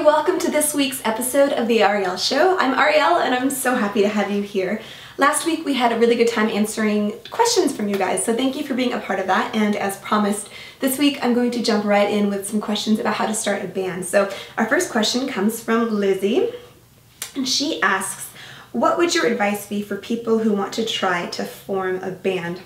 welcome to this week's episode of The Ariel Show. I'm Ariel and I'm so happy to have you here. Last week we had a really good time answering questions from you guys, so thank you for being a part of that, and as promised, this week I'm going to jump right in with some questions about how to start a band. So our first question comes from Lizzie, and she asks, what would your advice be for people who want to try to form a band?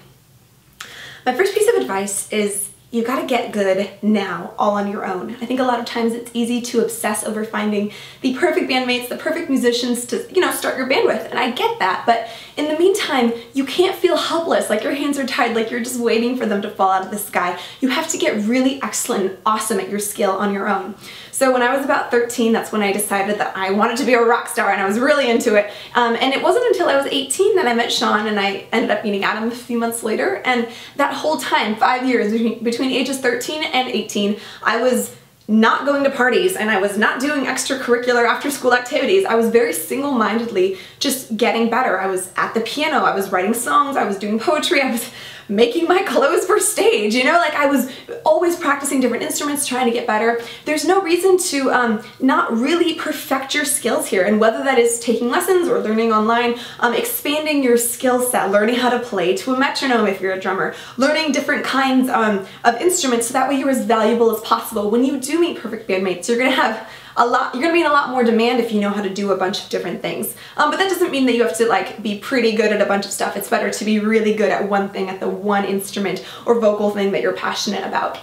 My first piece of advice is you gotta get good now, all on your own. I think a lot of times it's easy to obsess over finding the perfect bandmates, the perfect musicians to, start your band with, and I get that, but in the meantime, you can't feel helpless, like your hands are tied, like you're just waiting for them to fall out of the sky. You have to get really excellent and awesome at your skill on your own. So when I was about 13, that's when I decided that I wanted to be a rock star, and I was really into it. And it wasn't until I was 18 that I met Sean, and I ended up meeting Adam a few months later. And that whole time, 5 years, between ages 13 and 18, I was not going to parties, and I was not doing extracurricular after-school activities. I was very single-mindedly just getting better. I was at the piano, I was writing songs, I was doing poetry, I was making my clothes for stage, like I was always practicing different instruments, trying to get better. There's no reason to not really perfect your skills here, and whether that is taking lessons or learning online, expanding your skill set, learning how to play to a metronome if you're a drummer, learning different kinds of instruments so that way you're as valuable as possible. When you do meet perfect bandmates, you're gonna be in a lot more demand if you know how to do a bunch of different things. But that doesn't mean that you have to be pretty good at a bunch of stuff. It's better to be really good at one thing, at the one instrument or vocal thing that you're passionate about.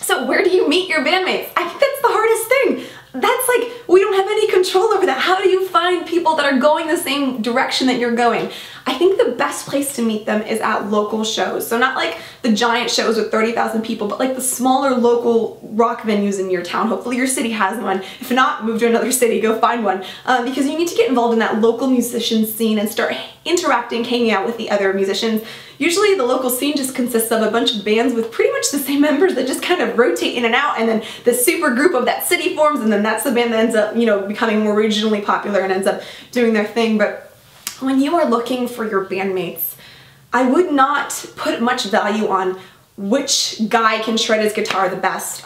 So where do you meet your bandmates? I think that's the hardest thing. That's we don't have any control over that. How do you find people that are going the same direction that you're going? I think the best place to meet them is at local shows. So not the giant shows with 30,000 people, but the smaller local rock venues in your town. Hopefully your city has one. If not, move to another city, go find one. Because you need to get involved in that local musician scene and start interacting, hanging out with the other musicians. Usually the local scene just consists of a bunch of bands with pretty much the same members that just kind of rotate in and out, and then the super group of that city forms, and then that's the band that ends up, becoming more regionally popular and ends up doing their thing. But when you are looking for your bandmates, I would not put much value on which guy can shred his guitar the best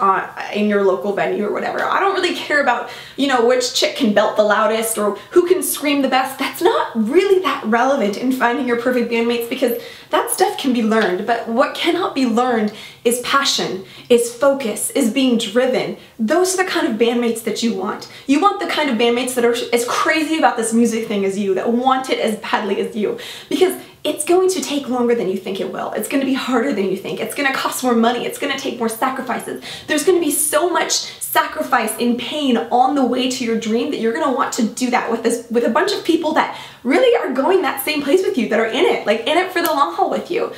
in your local venue or whatever. I don't really care about, which chick can belt the loudest or who can scream the best. That's not really that relevant in finding your perfect bandmates, because that stuff can be learned. But what cannot be learned is passion, is focus, is being driven. Those are the kind of bandmates that you want. You want the kind of bandmates that are as crazy about this music thing as you, that want it as badly as you. Because it's going to take longer than you think it will. It's going to be harder than you think. It's going to cost more money. It's going to take more sacrifices. There's going to be so much sacrifice and pain on the way to your dream that you're going to want to do that with a bunch of people that really are going that same place with you, that are in it for the long haul with you.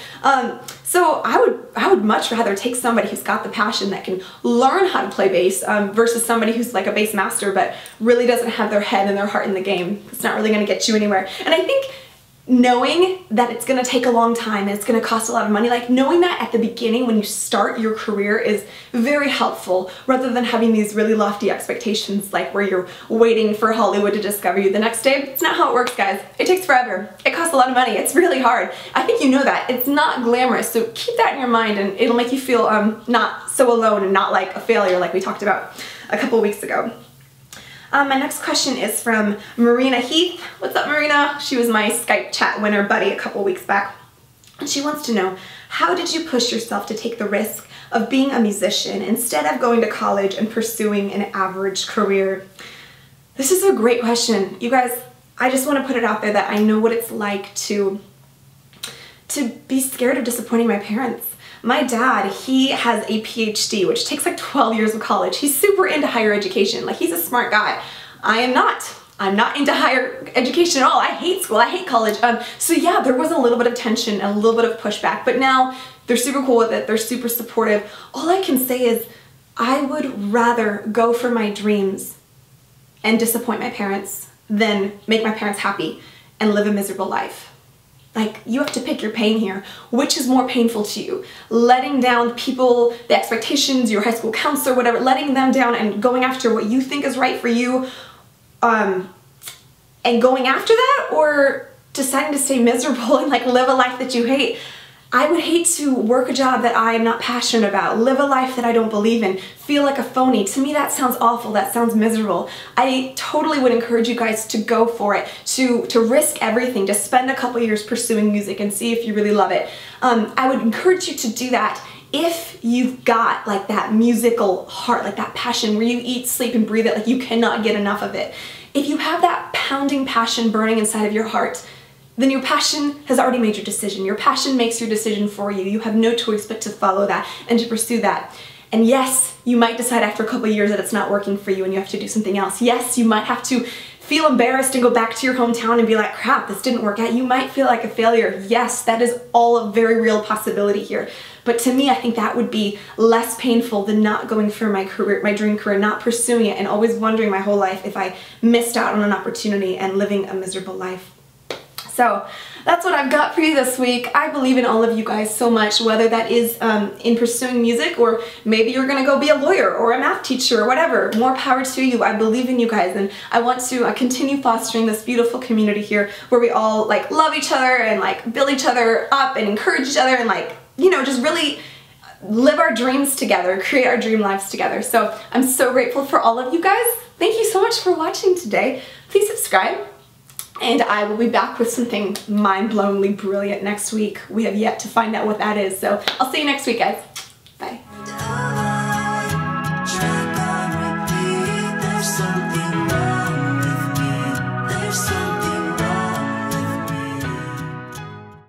So I would much rather take somebody who's got the passion, that can learn how to play bass, versus somebody who's like a bass master but really doesn't have their head and their heart in the game. It's not really going to get you anywhere. And I think knowing that it's going to take a long time and it's going to cost a lot of money, knowing that at the beginning when you start your career is very helpful, rather than having these really lofty expectations where you're waiting for Hollywood to discover you the next day. It's not how it works, guys. It takes forever. It costs a lot of money. It's really hard. I think you know that. It's not glamorous, so keep that in your mind and it'll make you feel not so alone and not like a failure like we talked about a couple weeks ago. My next question is from Marina Heath. What's up, Marina? She was my Skype chat winner buddy a couple weeks back. And she wants to know, how did you push yourself to take the risk of being a musician instead of going to college and pursuing an average career? This is a great question. You guys, I just want to put it out there that I know what it's like to be scared of disappointing my parents. My dad, he has a PhD, which takes 12 years of college. He's super into higher education. He's a smart guy. I am not. I'm not into higher education at all. I hate school. I hate college. So yeah, there was a little bit of tension and a little bit of pushback, but now they're super cool with it. They're super supportive. All I can say is I would rather go for my dreams and disappoint my parents than make my parents happy and live a miserable life. You have to pick your pain here. Which is more painful to you? Letting down the people, the expectations, your high school counselor, whatever, letting them down and going after what you think is right for you, and going after that, or deciding to stay miserable and live a life that you hate? I would hate to work a job that I am not passionate about, live a life that I don't believe in, feel like a phony. To me, that sounds awful. That sounds miserable. I totally would encourage you guys to go for it, to risk everything, to spend a couple years pursuing music and see if you really love it. I would encourage you to do that if you've got like that musical heart, like that passion where you eat, sleep, and breathe it, like you cannot get enough of it. If you have that pounding passion burning inside of your heart, then your passion has already made your decision. Your passion makes your decision for you. You have no choice but to follow that and to pursue that. And yes, you might decide after a couple of years that it's not working for you and you have to do something else. Yes, you might have to feel embarrassed and go back to your hometown and be like, crap, this didn't work out. You might feel like a failure. Yes, that is all a very real possibility here. But to me, I think that would be less painful than not going for my career, my dream career, not pursuing it, and always wondering my whole life if I missed out on an opportunity and living a miserable life. So that's what I've got for you this week. I believe in all of you guys so much, whether that is in pursuing music, or maybe you're gonna go be a lawyer or a math teacher or whatever. More power to you. I believe in you guys, and I want to continue fostering this beautiful community here where we all like love each other and like build each other up and encourage each other and like, you know, just really live our dreams together, create our dream lives together. So I'm so grateful for all of you guys. Thank you so much for watching today. Please subscribe. And I will be back with something mind-blowingly brilliant next week. We have yet to find out what that is, so I'll see you next week, guys.